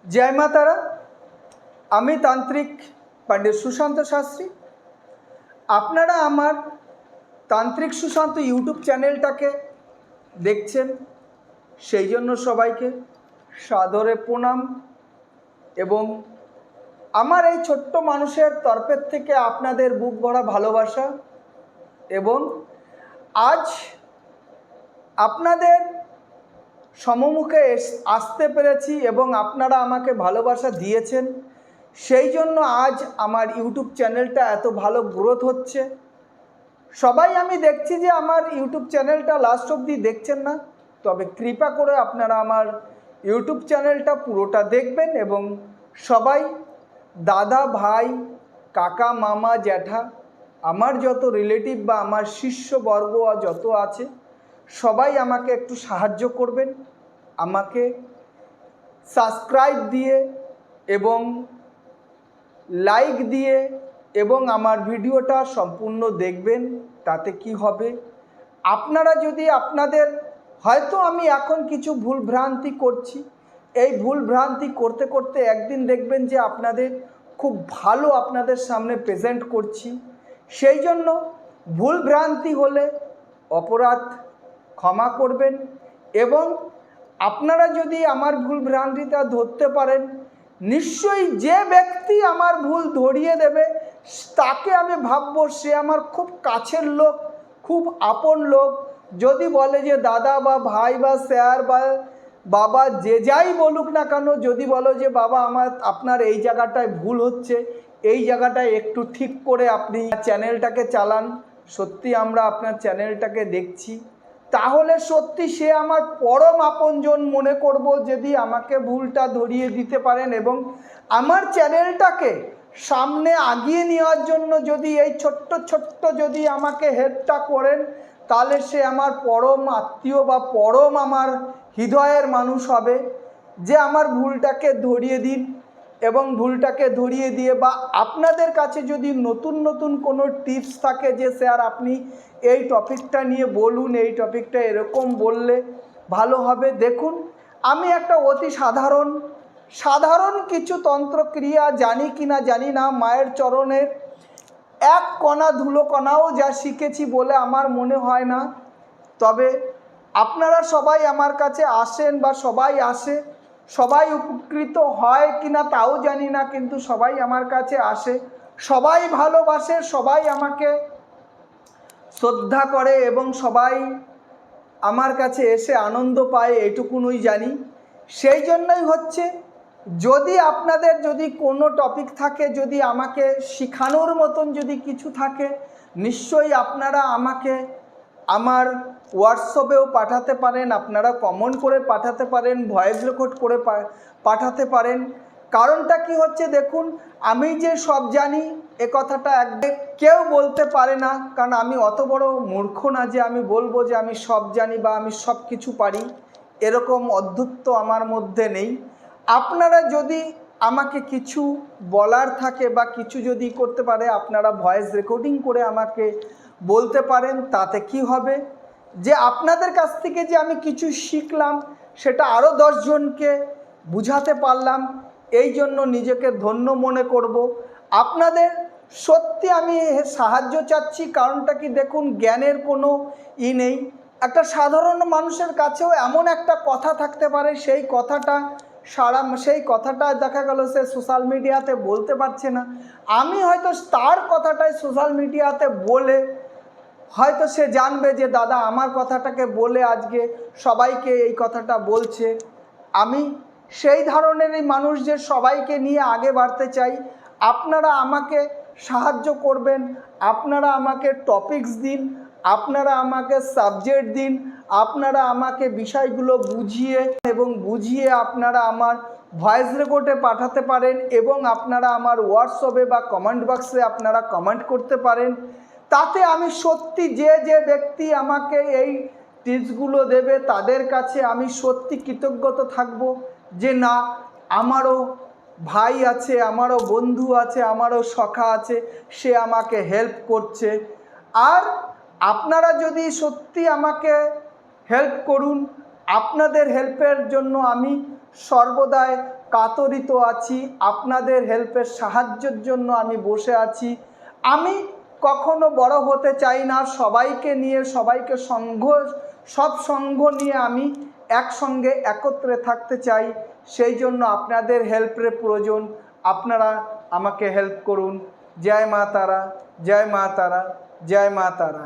जय मातारा आमी तांत्रिक पंडित सुशांत शास्त्री आपनारा आमार तांत्रिक सुशांत यूट्यूब चैनलटाके देखছেন সেই জন্য সবাইকে সাদরে প্রণাম এবং আমার এই ছোট্ট মানুষের তরফের থেকে আপনাদের বুক ভরা ভালোবাসা এবং আজ আপনাদের সম্মুখে আসতে পেরেছি এবং আপনারা আমাকে ভালোবাসা দিয়েছেন সেই জন্য আজ আমার ইউটিউব চ্যানেলটা এত ভালো গ্রোথ হচ্ছে। সবাই আমি দেখছি যে আমার ইউটিউব চ্যানেলটা লাস্ট অবধি দেখছেন না, তবে কৃপা করে আপনারা আমার ইউটিউব চ্যানেলটা পুরোটা দেখবেন এবং সবাই দাদা ভাই কাকা মামা জ্যাঠা আমার যত রিলেটিভ বা আমার শিষ্যবর্গ যত আছে সবাই আমাকে একটু সাহায্য করবেন, আমাকে সাবস্ক্রাইব দিয়ে এবং লাইক দিয়ে এবং আমার ভিডিওটা সম্পূর্ণ দেখবেন। তাতে কি হবে, আপনারা যদি আপনাদের হয়তো আমি এখন কিছু ভুল ভ্রান্তি করছি, এই ভুল ভ্রান্তি করতে করতে একদিন দেখবেন যে আপনাদের খুব ভালো আপনাদের সামনে প্রেজেন্ট করছি। সেই জন্য ভুল ভ্রান্তি হলে অপরাধ ক্ষমা করবেন এবং আপনারা যদি আমার ভুল ভ্রান্তিটা ধরতে পারেন নিশ্চয়ই যে ব্যক্তি আমার ভুল ধরিয়ে দেবে তাকে আমি ভাববো সে আমার খুব কাছের লোক, খুব আপন লোক। যদি বলে যে দাদা বা ভাই বা স্যার বা বাবা যে যাই বলুক না কেন, যদি বলো যে বাবা আপনার এই জায়গাটায় ভুল হচ্ছে, এই জায়গাটায় একটু ঠিক করে আপনি চ্যানেলটাকে চালান, সত্যি আমরা আপনার চ্যানেলটাকে দেখছি, তাহলে সত্যি সে আমার পরম আপনজন মনে করব যদি আমাকে ভুলটা ধরিয়ে দিতে পারেন এবং আমার চ্যানেলটাকে সামনে আগিয়ে নেওয়ার জন্য যদি এই ছোট্ট ছোট্ট যদি আমাকে হেল্পটা করেন তাহলে সে আমার পরম আত্মীয় বা পরম আমার হৃদয়ের মানুষ হবে যে আমার ভুলটাকে ধরিয়ে দিন এবং ভুলটাকে ধরিয়ে দিয়ে বা আপনাদের কাছে যদি নতুন নতুন কোনো টিপস থাকে যে স্যার আপনি এই টপিকটা নিয়ে বলুন, এই টপিকটা এরকম বললে ভালো হবে। দেখুন আমি একটা অতি সাধারণ কিছু তন্ত্রক্রিয়া জানি কি না জানি না, মায়ের চরণের এক কণা ধুলো কণাও যা শিখেছি বলে আমার মনে হয় না। তবে আপনারা সবাই আমার কাছে আসেন বা সবাই আসে, সবাই উপকৃত হয় কি না তাও জানি না, কিন্তু সবাই আমার কাছে আসে, সবাই ভালোবাসে, সবাই আমাকে শ্রদ্ধা করে এবং সবাই আমার কাছে এসে আনন্দ পায়, এটুকুনই জানি। সেই জন্যই হচ্ছে যদি আপনাদের যদি কোনো টপিক থাকে, যদি আমাকে শেখানোর মতন যদি কিছু থাকে নিশ্চয়ই আপনারা আমাকে আমার হোয়াটসঅ্যাপেও পাঠাতে পারেন, আপনারা কমেন্ট করে পাঠাতে পারেন, ভয়েস রেকর্ড করে পাঠাতে পারেন। কারণটা কি হচ্ছে দেখুন, আমি যে সব জানি এ কথাটা একদম কেউ বলতে পারে না, কারণ আমি অত বড় মূর্খ না যে আমি বলবো যে আমি সব জানি বা আমি সব কিছু পারি, এরকম অদ্ভুত আমার মধ্যে নেই। আপনারা যদি আমাকে কিছু বলার থাকে বা কিছু যদি করতে পারে আপনারা ভয়েস রেকর্ডিং করে আমাকে বলতে পারেন। তাতে কি হবে যে আপনাদের কাছ থেকে যে আমি কিছু শিখলাম সেটা আরও 10 জনকে বুঝাতে পারলাম, এই জন্য নিজেকে ধন্য মনে করব। আপনাদের সত্যি আমি সাহায্য চাচ্ছি, কারণটা কি দেখুন জ্ঞানের কোনো নেই, একটা সাধারণ মানুষের কাছেও এমন একটা কথা থাকতে পারে সেই কথাটা দেখা গেল সে সোশ্যাল মিডিয়াতে বলতে পারছে না, আমি হয়তো তার কথাটাই সোশ্যাল মিডিয়াতে বলে হয়তো সে জানবে যে দাদা আমার কথাটাকে বলে আজকে সবাইকে এই কথাটা বলছে। আমি সেই ধরনেরই মানুষ যে সবাইকে নিয়ে আগে বাড়তে চাই। আপনারা আমাকে সাহায্য করবেন, আপনারা আমাকে টপিকস দিন, আপনারা আমাকে সাবজেক্ট দিন, আপনারা আমাকে বিষয়গুলো বুঝিয়ে আপনারা আমার ভয়েস রেকর্ডে পাঠাতে পারেন এবং আপনারা আমার হোয়াটসঅ্যাপে বা কমেন্ট বক্সে আপনারা কমেন্ট করতে পারেন। তাতে আমি সত্যি যে ব্যক্তি আমাকে এই টিপসগুলো দেবে তাদের কাছে আমি সত্যি কৃতজ্ঞত থাকব যে না আমারও ভাই আছে, আমারও বন্ধু আছে, আমারও সখা আছে, সে আমাকে হেল্প করছে। আর আপনারা যদি সত্যি আমাকে হেল্প করুন, আপনাদের হেল্পের জন্য আমি সর্বদাই কাতরিত আছি, আপনাদের হেল্পের সাহায্যের জন্য আমি বসে আছি। আমি কখনো বড় হতে চাই না, সবাইকে নিয়ে, সবাইকে সব সঙ্গ নিয়ে আমি একসঙ্গে একত্রে থাকতে চাই। সেই জন্য আপনাদের হেল্পের প্রয়োজন, আপনারা আমাকে হেল্প করুন। জয় মা তারা, জয় মা তারা, জয় মা তারা।